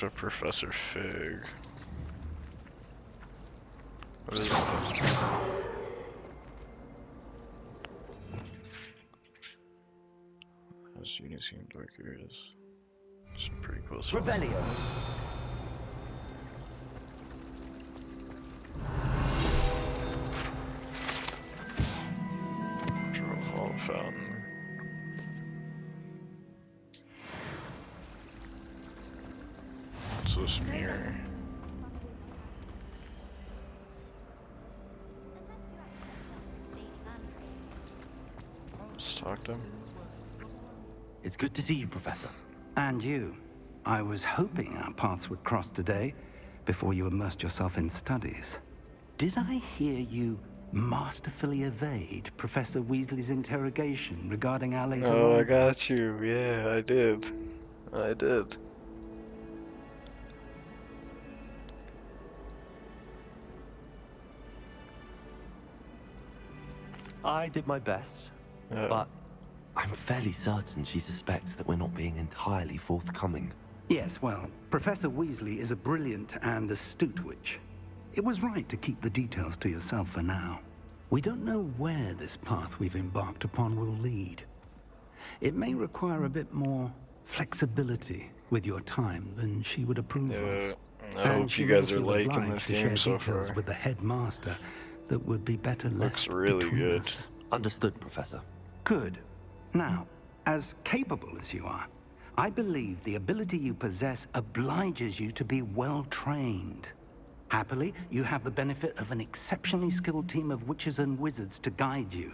to Professor Fig. What is that? As units seem dark areas. Some pretty cool stuff. Revelio. Draw Hall Fountain. What's this mirror? Let's talk to him. It's good to see you, Professor. And you. I was hoping our paths would cross today, before you immersed yourself in studies. Did I hear you masterfully evade Professor Weasley's interrogation regarding our later Oh, I arrival? got you. Yeah, I did. I did. I did my best, but I'm fairly certain she suspects that we're not being entirely forthcoming. Yes, well, Professor Weasley is a brilliant and astute witch. It was right to keep the details to yourself for now. We don't know where this path we've embarked upon will lead. It may require a bit more flexibility with your time than she would approve of. I And hope she you may guys are feel liking obliged this to game share so details far. with the headmaster that would be better Looks left really between good. us. Understood, Professor. Good. Now, as capable as you are, I believe the ability you possess obliges you to be well trained. Happily, you have the benefit of an exceptionally skilled team of witches and wizards to guide you.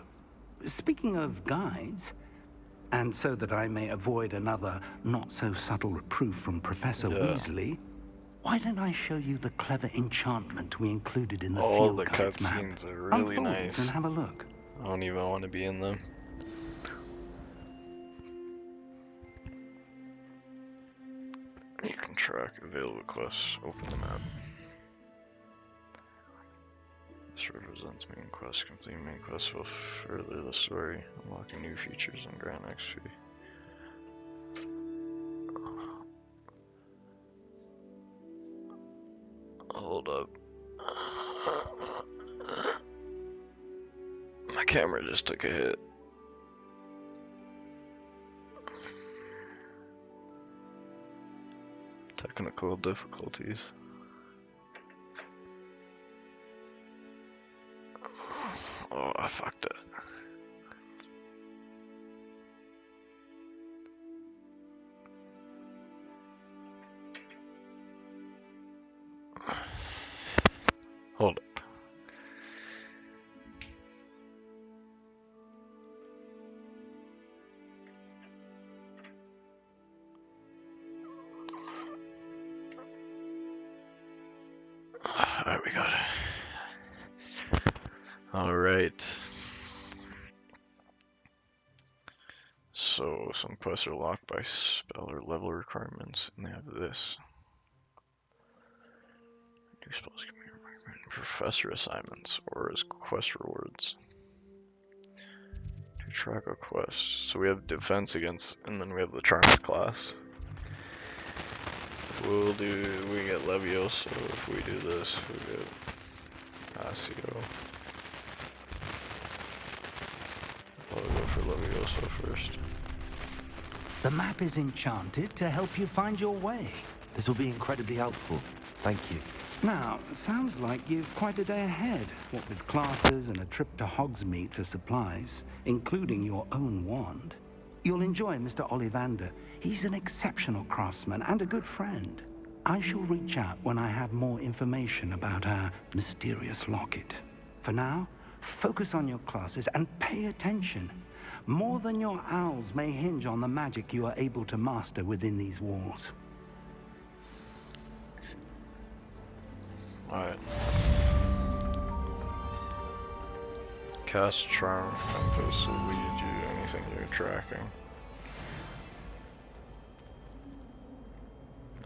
Speaking of guides, and so that I may avoid another not-so-subtle reproof from Professor Weasley, why don't I show you the clever enchantment we included in the All field the guides map? cutscenes are really Unfold it nice. and have a look. I don't even want to be in them. You can track available quests. Open the map. This represents main quests. Complete main quests will further the story, unlocking new features and grant XP. Hold up. My camera just took a hit. Technical difficulties. Oh, I fucked it. Hold up. Alright, we got it. Alright. So, some quests are locked by spell or level requirements, and they have this. New spells can be recommended in professor assignments or as quest rewards. To track a quest. So we have defense against, and then we have the charmed class. We get Levioso if we do this. We get Asio. I'll go for Levioso first. The map is enchanted to help you find your way. This will be incredibly helpful. Thank you. Now, sounds like you've quite a day ahead, what with classes and a trip to Hogsmeade for supplies, including your own wand. You'll enjoy Mr. Ollivander. He's an exceptional craftsman and a good friend. I shall reach out when I have more information about our mysterious locket. For now, focus on your classes and pay attention. More than your owls may hinge on the magic you are able to master within these walls. Alright. Cast Charm Compass will lead you to anything you're tracking.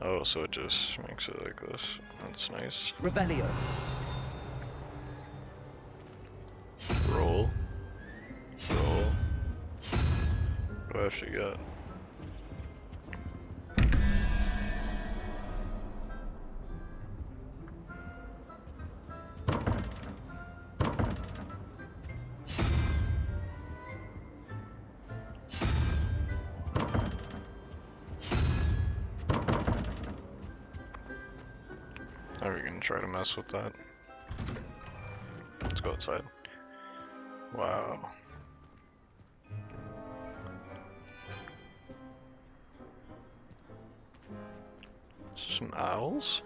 Oh, so it just makes it like this. That's nice. Revelio. Roll. Roll. What do I actually got? Are we gonna try to mess with that? Let's go outside. Wow. Some owls?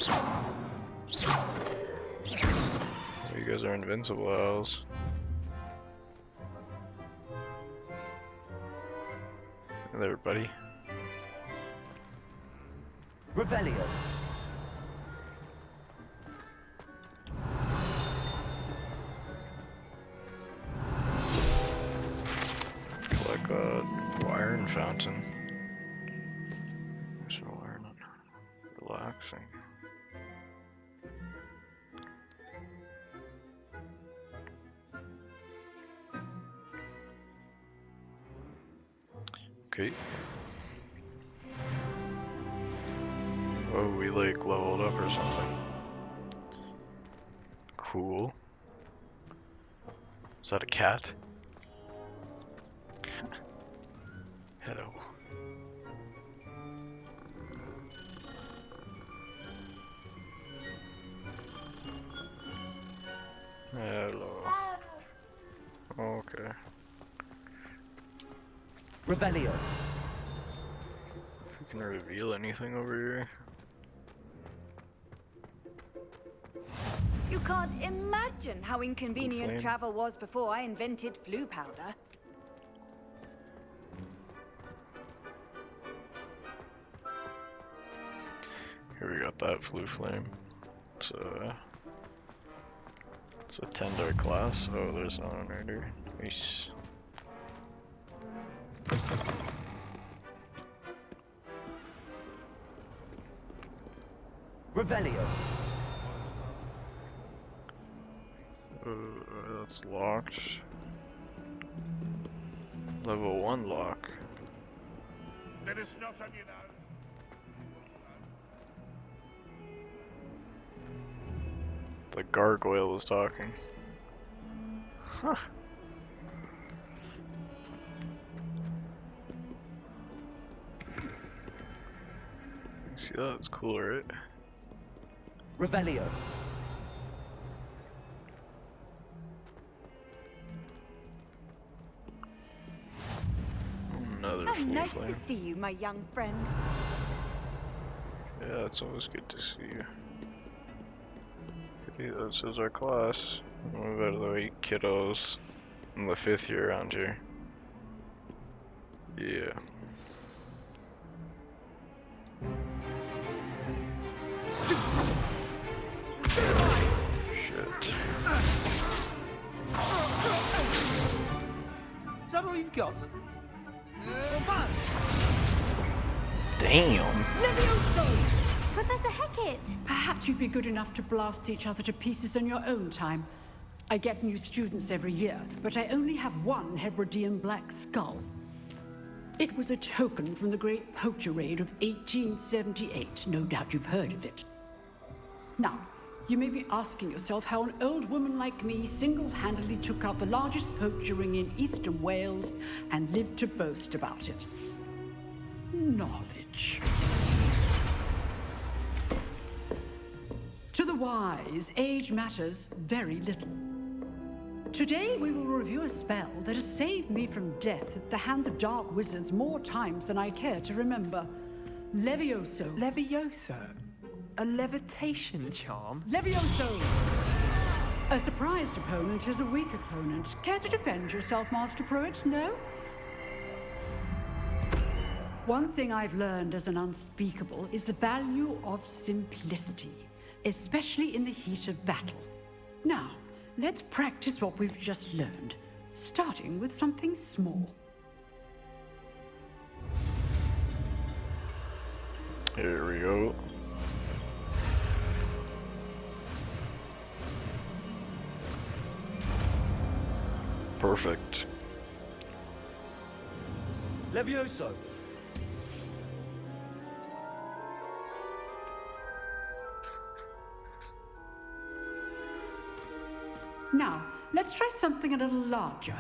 Oh, you guys are invincible owls. Hey there, buddy. Revelio. Like a iron fountain. So iron, relaxing. Okay. Oh, we like leveled up or something. Cool. Is that a cat? Hello. Hello. Okay. Revelio. If we can reveal anything over here. You can't imagine how inconvenient Flame. travel was before I invented flu powder. Here we got that flu flame. It's a tender class. Oh, there's an honor. Nice. Revelio. That's locked. Level 1 lock. There is no such enough. The gargoyle was talking. Huh. See that? It's cool, right? Revelio. Another How full nice flame. to see you, my young friend. Yeah, it's always good to see you. Okay, this is our class. Move out of the way, kiddos. I'm the 5th year around here. Yeah. Shit. Is that all you've got? Damn! Professor Hecat! Perhaps you'd be good enough to blast each other to pieces in your own time. I get new students every year, but I only have one Hebridean black skull. It was a token from the Great Poacher Raid of 1878. No doubt you've heard of it. Now, you may be asking yourself how an old woman like me single-handedly took out the largest poacher ring in eastern Wales and lived to boast about it. Knowledge. To the wise, age matters very little. Today we will review a spell that has saved me from death at the hands of dark wizards more times than I care to remember. Levioso. Levioso? A levitation charm? Levioso! A surprised opponent is a weak opponent. Care to defend yourself, Master Pruitt? No? One thing I've learned as an unspeakable is the value of simplicity, especially in the heat of battle. Now, let's practice what we've just learned, starting with something small. Here we go. Perfect. Levioso. Now, let's try something a little larger.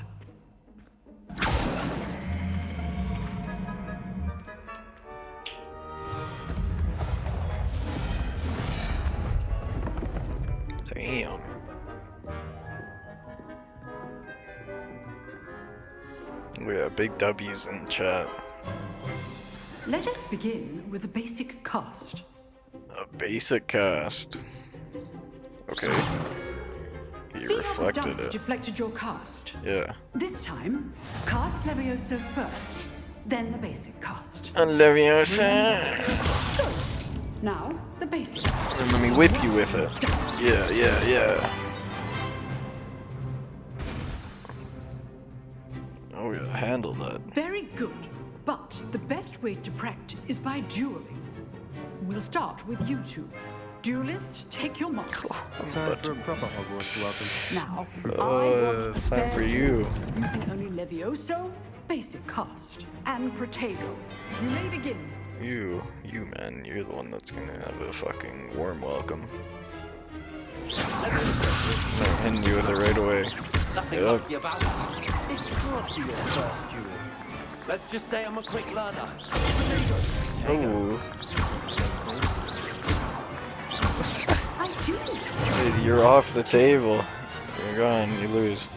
We have big W's in chat. Let us begin with the basic cast. A basic cast. Okay. He See how the reflected dummy it. deflected your cast? Yeah. This time, cast Levioso first, then the basic cast. Leviosa. So, now the basic cast. And let me whip you with it. Yeah. Oh yeah, handle that. Very good. But the best way to practice is by dueling. We'll start with you two. Duelists, take your marks. Time for a proper Hogwarts welcome. Now, Oh, I want it's time fair for you. duel, using only Levioso, basic cast, and Protego. You may begin. You man, you're the one that's gonna have a fucking warm welcome. I'm hitting you with it right away. Nothing Yep. lucky about it. This can't be your first duel. Let's just say I'm a quick learner. Oh, I do. dude, you're off the table. You're gone. You lose.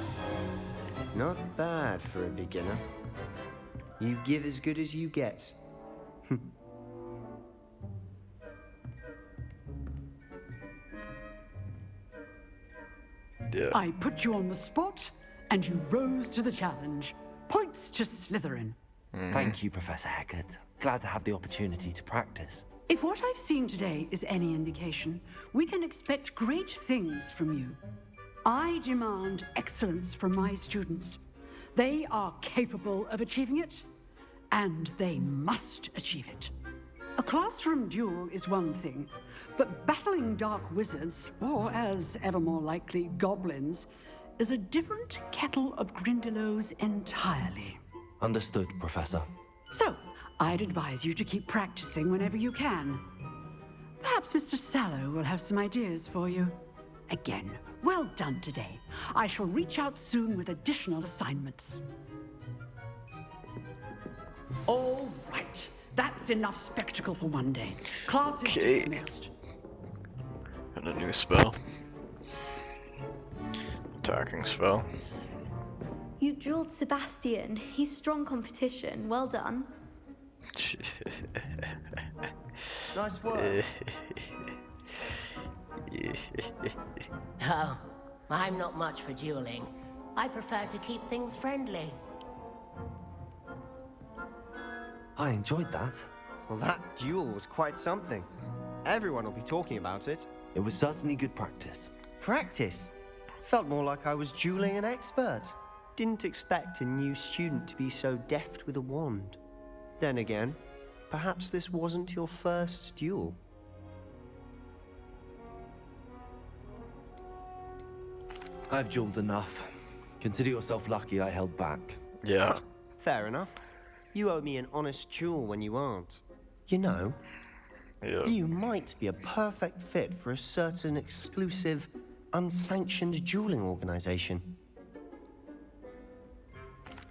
Not bad for a beginner. You give as good as you get. Yeah. I put you on the spot, and you rose to the challenge. Points to Slytherin. Thank you, Professor Haggard. Glad to have the opportunity to practice. If what I've seen today is any indication, we can expect great things from you. I demand excellence from my students. They are capable of achieving it, and they must achieve it. A classroom duel is one thing, but battling dark wizards, or as ever more likely, goblins, is a different kettle of Grindylows entirely. Understood, Professor. So, I'd advise you to keep practicing whenever you can. Perhaps Mr. Sallow will have some ideas for you. Again, well done today. I shall reach out soon with additional assignments. All right. That's enough spectacle for one day. Class is Okay. dismissed. And a new spell. Attacking spell. You dueled Sebastian. He's strong competition. Well done. Nice work. Oh, I'm not much for dueling. I prefer to keep things friendly. I enjoyed that. Well, that duel was quite something. Everyone will be talking about it. It was certainly good practice. Practice? Felt more like I was dueling an expert. Didn't expect a new student to be so deft with a wand. Then again, perhaps this wasn't your first duel. I've dueled enough. Consider yourself lucky I held back. Yeah. Fair enough. You owe me an honest duel when you aren't. You know, Yeah. you might be a perfect fit for a certain exclusive, unsanctioned dueling organization.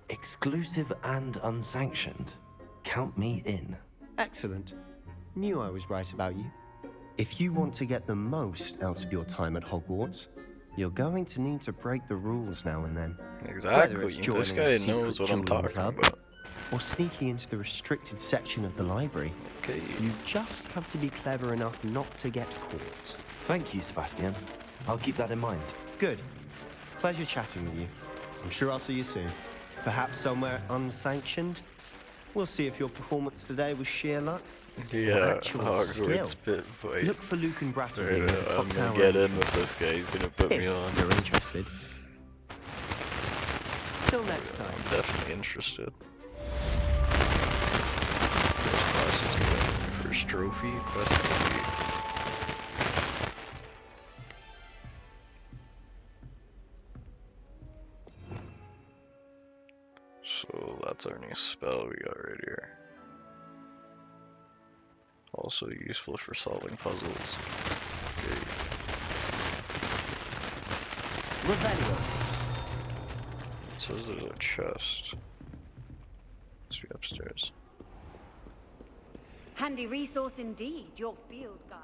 Exclusive and unsanctioned. Count me in. Excellent. Knew I was right about you. If you want to get the most out of your time at Hogwarts, you're going to need to break the rules now and then. Exactly. it's This joining a guy secret knows what I'm dueling talking club. about. Or sneaking into the restricted section of the library. Okay. You just have to be clever enough not to get caught. Thank you, Sebastian. I'll keep that in mind. Good. Pleasure chatting with you. I'm sure I'll see you soon. Perhaps somewhere unsanctioned? We'll see if your performance today was sheer luck. Yeah. actual Hogwarts skill. bit fight. Look for Luke and Brattle Right, in the I'm top gonna tower get in with entrance. this guy. He's gonna put me If on. you're interested. Till next time. I'm definitely interested. First trophy, quest complete. So that's our new spell we got right here. Also useful for solving puzzles. Okay. Revelio. It says there's a chest. Let's be upstairs. Handy resource indeed, your field guide.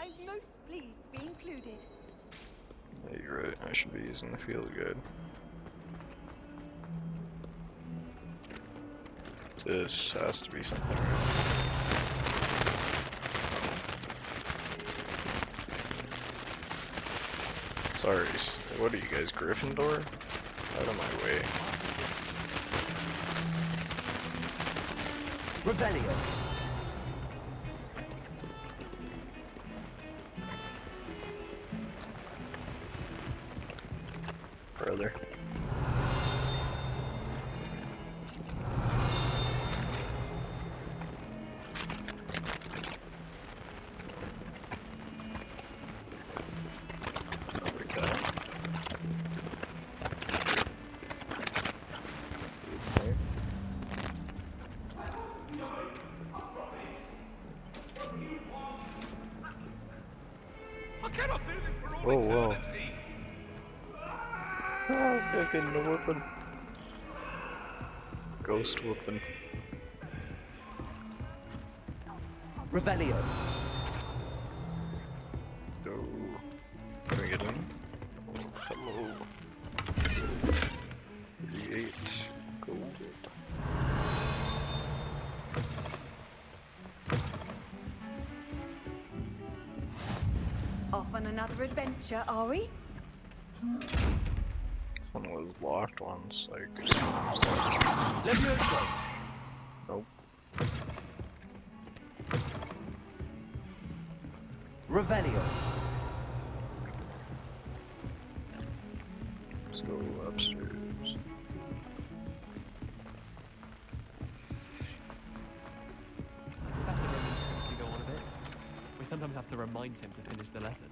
I'm most pleased to be included. Yeah, you're right. I should be using the field guide. This has to be something. Sorry, what are you guys, Gryffindor? Out of my way. Revelio. Brother. Whoa, whoa. Oh, this guy getting a whooping. Ghost whooping. Revelio. Oh. Can we get in? Hello. 38 gold. Off on another adventure, are we? One of those locked ones, like. Levioso. Nope. Revelio. Let's go upstairs. Professor Roman tends to go on a bit. We sometimes have to remind him to finish the lesson.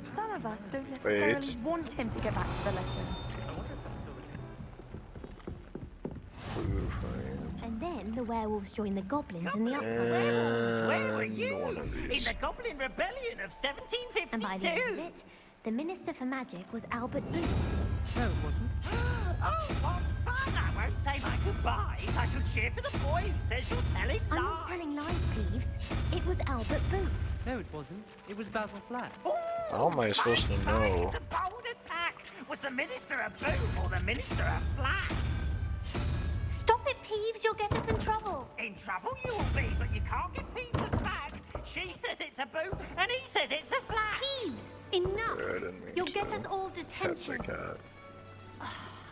Some of us don't necessarily want him to get back to the lesson. Blue flame. And then the werewolves join the goblins in the upper. And Where were you? one of In these. the Goblin Rebellion of 1752. And by the end of it, the Minister for Magic was Albert Boot. No, it wasn't. Oh, what fun! I won't say my goodbyes. I shall cheer for the boy who says you're telling I'm lies. not telling lies, Peeves. It was Albert Boot. No, it wasn't. It was Basil Flack. How am I supposed to know? It's a bold attack. Was the Minister a boot or the Minister a flat? Stop it, Peeves. You'll get us in trouble. In trouble you will be, but you can't give Peeves a smack. She says it's a boot, and he says it's a flat. Peeves, enough. I didn't mean You'll to. get us all Cat's a detention. cat.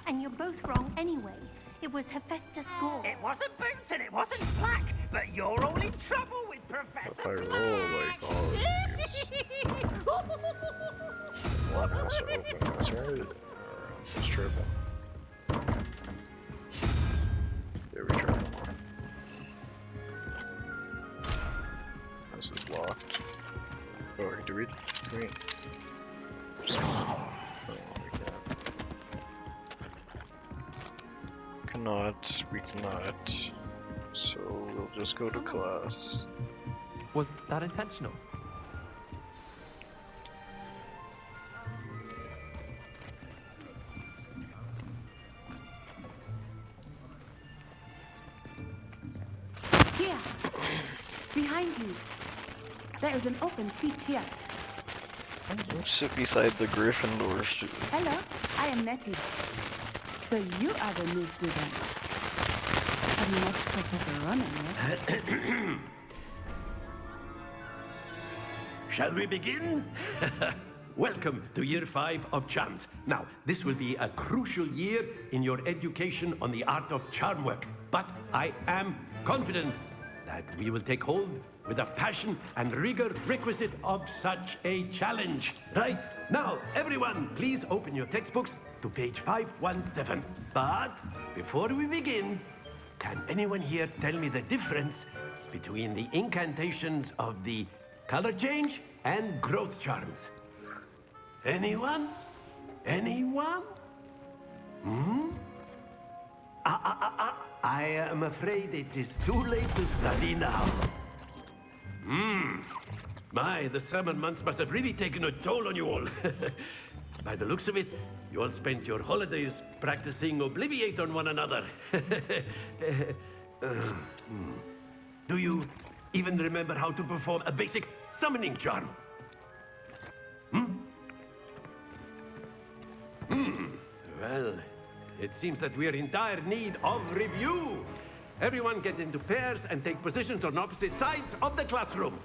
And you're both wrong anyway. It was Hephaestus Gore. It wasn't boot and it wasn't flack, but you're all in trouble with Professor If I Black. roll like all of these. One has to open this, right? Or I'm just tripping. Yeah, we tried one. This is locked. Oh, do we? Oh, we can't. We cannot. So we'll just go to class. Was that intentional? Here, behind you. There is an open seat here. Sit beside the Gryffindor student. Hello, I am Nettie. So you are the new student. Have you met Professor Ronan yet? Shall we begin? Welcome to Year 5 of Charms. Now, this will be a crucial year in your education on the art of charm work, but I am confident that we will take hold with the passion and rigor requisite of such a challenge. Right, now, everyone, please open your textbooks to page 517. But before we begin, can anyone here tell me the difference between the incantations of the color change and growth charms? Anyone? Anyone? I am afraid it is too late to study now. My, the summer months must have really taken a toll on you all. By the looks of it, you all spent your holidays practicing Obliviate on one another. Do you even remember how to perform a basic summoning charm? Well, it seems that we are in dire need of review. Everyone get into pairs and take positions on opposite sides of the classroom.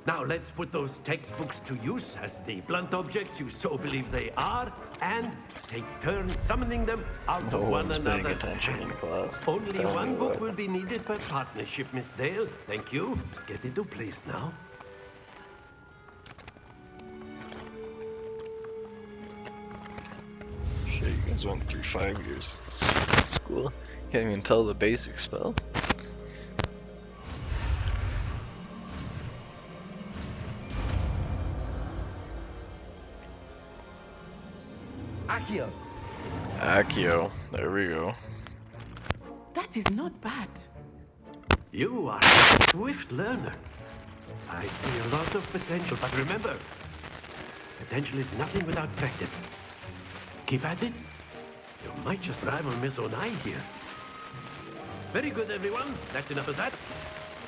Now let's put those textbooks to use as the blunt objects you so believe they are, and take turns summoning them out of one another's hands. Only one book will be needed per partnership, Miss Dale. Thank you. Get into place now. Shit, you guys went through 5 years of school. Can't even tell the basic spell. Accio. Accio. There we go. That is not bad. You are a swift learner. I see a lot of potential, but remember, potential is nothing without practice. Keep at it. You might just rival Miss Onai here. Very good, everyone. That's enough of that.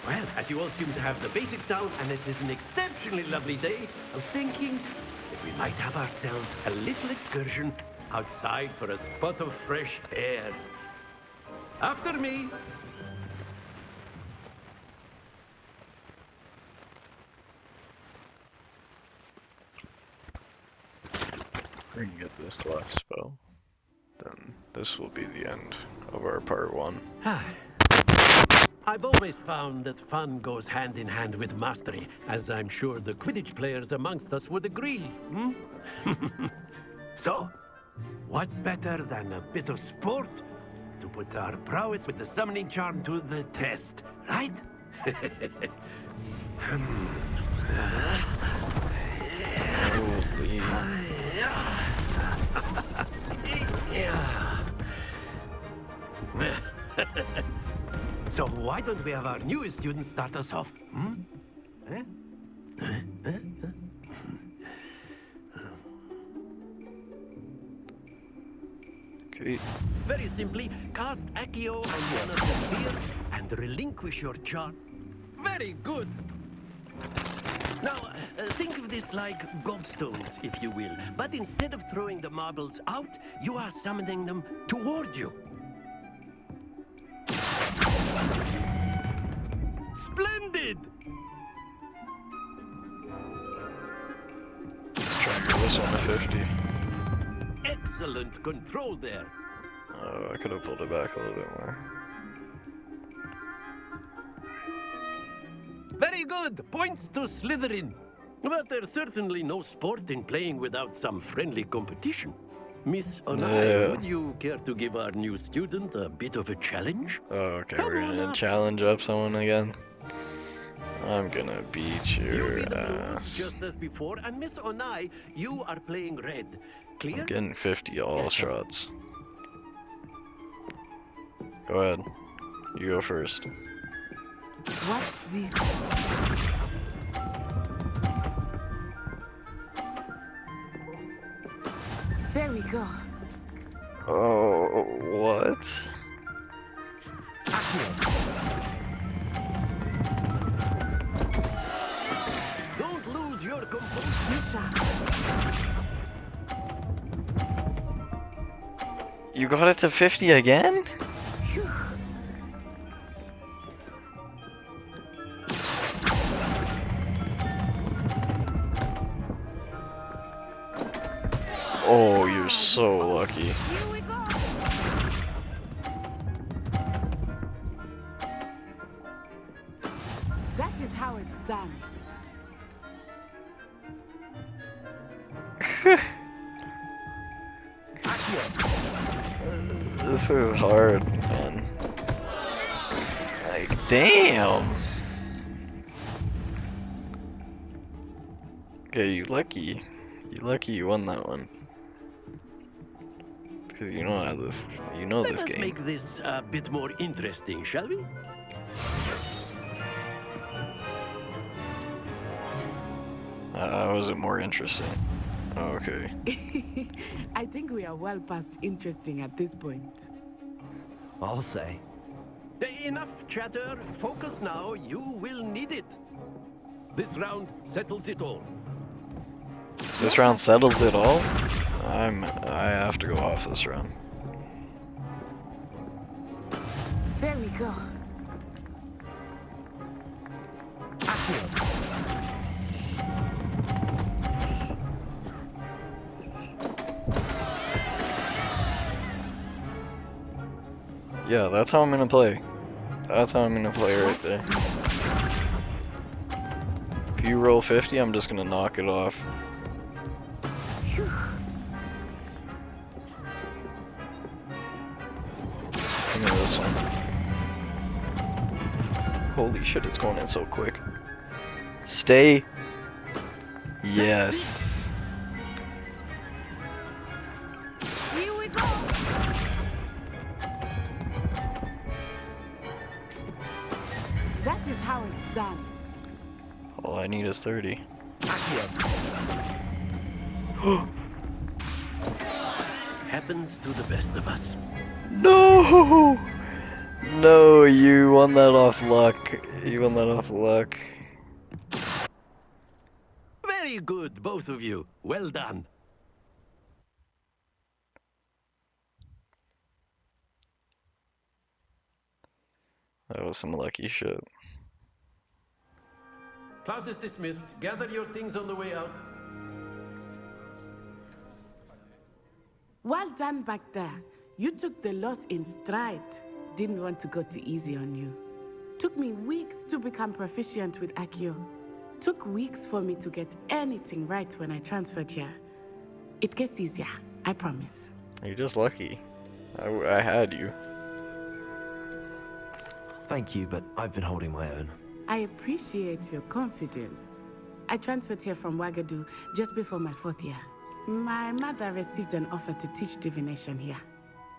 Well, as you all seem to have the basics down, and it is an exceptionally lovely day, I was thinking that we might have ourselves a little excursion outside for a spot of fresh air. After me. We're gonna get this last spell. Then this will be the end of our part 1. I've always found that fun goes hand in hand with mastery, as I'm sure the Quidditch players amongst us would agree. So, what better than a bit of sport to put our prowess with the summoning charm to the test, right? Holy. So why don't we have our newest student start us off? Okay. Very simply, cast Accio on one of the spheres and relinquish your charm. Very good. Now, think of this like gobstones, if you will. But instead of throwing the marbles out, you are summoning them toward you. Splendid! Try and get this on a 50. Excellent control there. Oh, I could have pulled it back a little bit more. Very good. Points to Slytherin. But there's certainly no sport in playing without some friendly competition. Miss Onai, would you care to give our new student a bit of a challenge? Oh, okay, we're gonna challenge up someone again. I'm gonna beat your ass. Just as before, and Miss Onai, you are playing red. Clear? I'm getting 50 all shots. Go ahead. You go first. Watch this. There we go. Oh, what? Don't lose your composure. You got it to 50 again? Oh, you're so lucky. That is how it's done. This is hard, man. Like, damn. Okay, you lucky. You lucky you won that one. Because you know how this, you know this game. Let us make this a bit more interesting, shall we? How is it more interesting? Oh, okay. I think we are well past interesting at this point. I'll say. Enough chatter. Focus now. You will need it. This round settles it all. This round settles it all? I have to go off this round. There we go. Yeah, that's how I'm gonna play. That's how I'm gonna play right there. If you roll 50, I'm just gonna knock it off. Phew. Give me this one. Holy shit, it's going in so quick. Stay. Yes. Here we go. That is how it's done. All I need is 30. Happens to the best of us. No! No, you won that off luck. You won that off luck. Very good, both of you. Well done. That was some lucky shit. Class is dismissed. Gather your things on the way out. Well done back there. You took the loss in stride. Didn't want to go too easy on you. Took me weeks to become proficient with Accio. Took weeks for me to get anything right when I transferred here. It gets easier, I promise. You're just lucky. I had you. Thank you, but I've been holding my own. I appreciate your confidence. I transferred here from Wagadu just before my 4th year. My mother received an offer to teach divination here.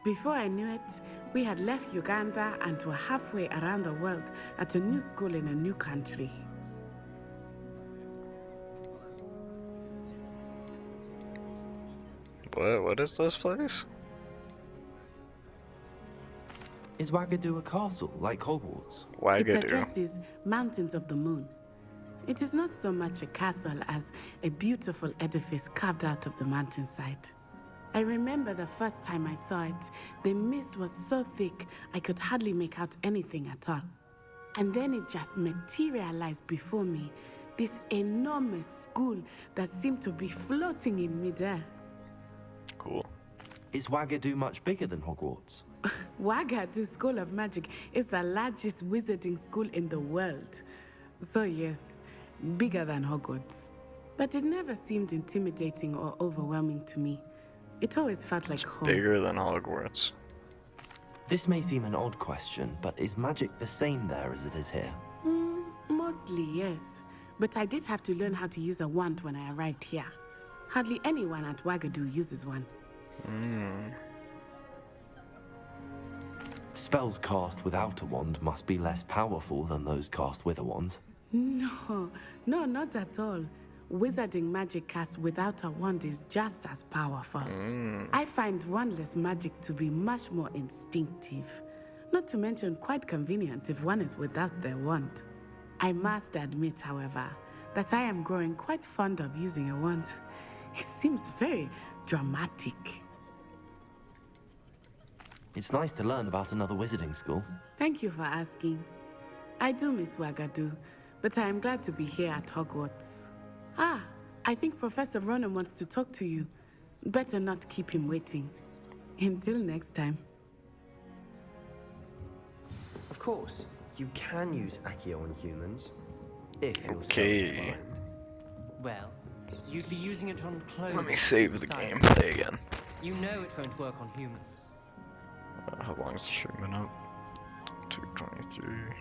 Before I knew it, we had left Uganda and were halfway around the world at a new school in a new country. What is this place? Is Wagadu a castle, like Hogwarts? Its address is Mountains of the Moon. It is not so much a castle as a beautiful edifice carved out of the mountainside. I remember the first time I saw it, the mist was so thick I could hardly make out anything at all. And then it just materialized before me, this enormous school that seemed to be floating in midair. Cool. Is Wagadu much bigger than Hogwarts? Wagadu School of Magic is the largest wizarding school in the world. So yes, bigger than Hogwarts. But it never seemed intimidating or overwhelming to me. It always felt like home. Bigger than Hogwarts. This may seem an odd question, but is magic the same there as it is here? Mostly, yes. But I did have to learn how to use a wand when I arrived here. Hardly anyone at Wagadu uses one. Spells cast without a wand must be less powerful than those cast with a wand. No, not at all. Wizarding magic cast without a wand is just as powerful. I find wandless magic to be much more instinctive. Not to mention quite convenient if one is without their wand. I must admit, however, that I am growing quite fond of using a wand. It seems very dramatic. It's nice to learn about another wizarding school. Thank you for asking. I do miss Wagadu, but I am glad to be here at Hogwarts. I think Professor Ronan wants to talk to you. Better not keep him waiting. Until next time. Of course, you can use Accio on humans, if you're so Okay. inclined. Well, you'd be using it on clothing. Let me save the besides, game. Play again. You know it won't work on humans. How long is the stream been up? 2:23.